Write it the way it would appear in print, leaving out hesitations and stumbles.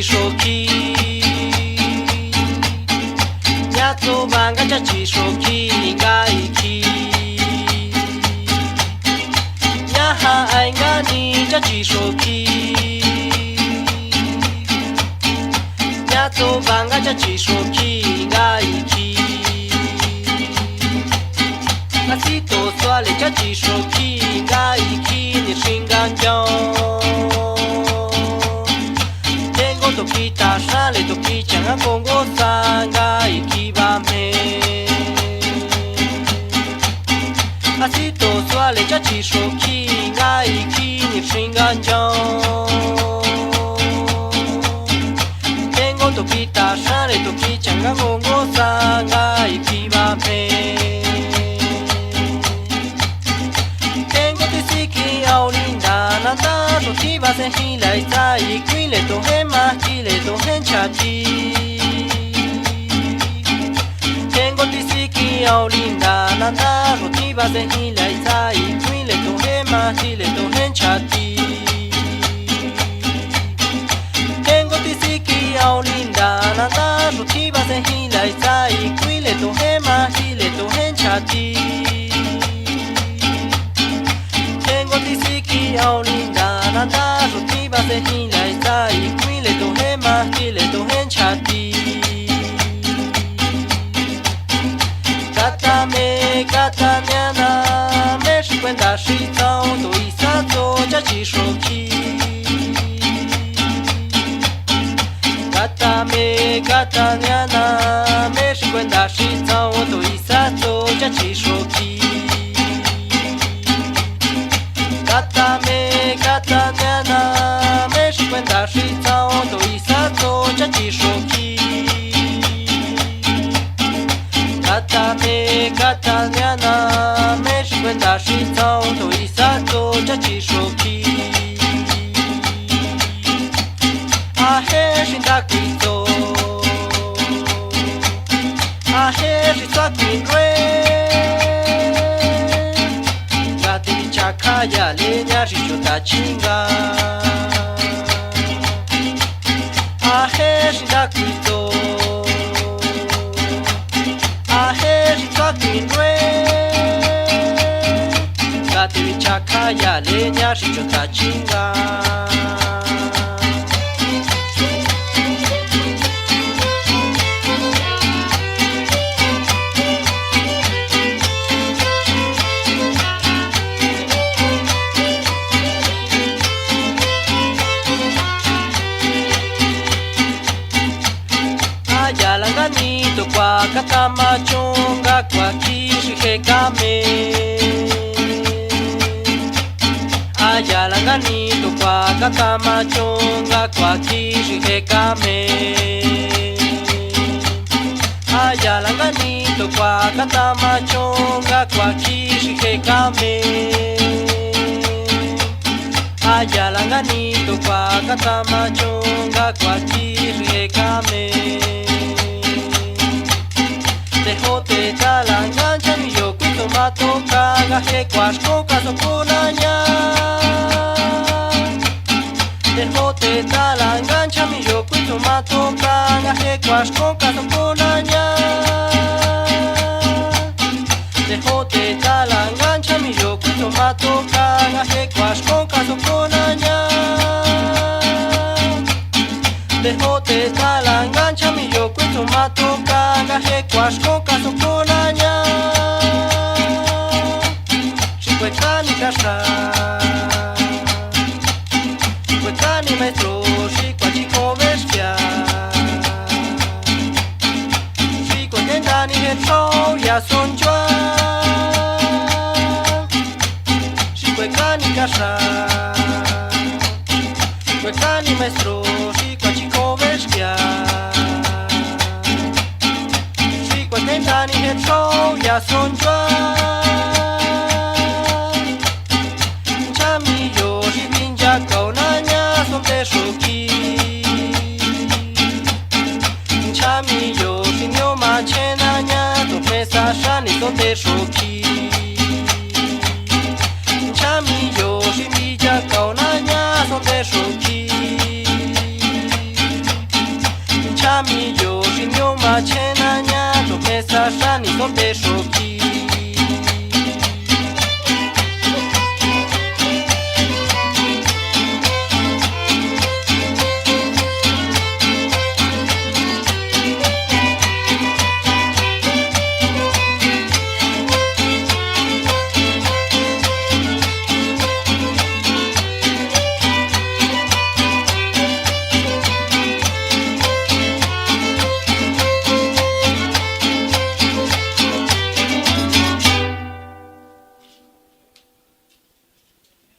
chishoki Nyato banga cha chishoki Ngaiki Nyaha aingani cha chishoki Nyato banga cha chishoki Ngaiki Nasito swale cha chishoki Ngaiki nishinganjo Tokita shale tokicha nga kongo sanga ikibame Asito swale cha chishoki nga ikini shinganjo Tengo tokita shale tokicha nga kongo sanga ikibame Tengo tisiki aulinda nanda tokiba se hila isa ikwile tohema kile tohen chati Tengo tisiki aulinda nanda tokiba se hila isa ikwile tohema kile tohen chati Tengo tisiki aulinda nanda tokiba se hila isa ikwile tohema kile tohen chati Tengo tisiki aulinda nanda tokiba se hila isa ikwile tohema kile tohen chati Kata nyana me shikwenda shitao to isato cha chishoki Kata nyana me shikwenda shitao to isato cha chishoki Kata nyana me shikwenda shitao to isato cha chishoki Kata nyana me shikwenda shitao to isato cha chishoki Ahe shindakuito Ahe shitwakinre Chakaya leña richota chinga Ahe shindakuito Ahe shitwakinre Gati chakaya leña richota chinga Yalanganito kwa katama chonga kwa kishihekame Ayalanganito kwa katama chonga kwa kishihekame Ayalanganito kwa katama chonga kwa kishihekame Ayalanganito kwa katama chonga kwa kishihekame Tejote talangancha mi yoku tomato kaga he kwashko kaso konanya Tejote talangancha mi yoku tomato kaga he kwashko kaso konanya Tejote talangancha mi yoku tomato kaga he kwashko kaso konanya Tejote talangancha mi yoku tomato kaga he kwashko kaso konanya Shikwekani kasha Shikwekani maestro shikwachiko bestia Shikwekendani hetro ya sonjwa Shikwekani kasha Shikwekani maestro shikwachiko bestia Shikwekendani hetro ya sonjwa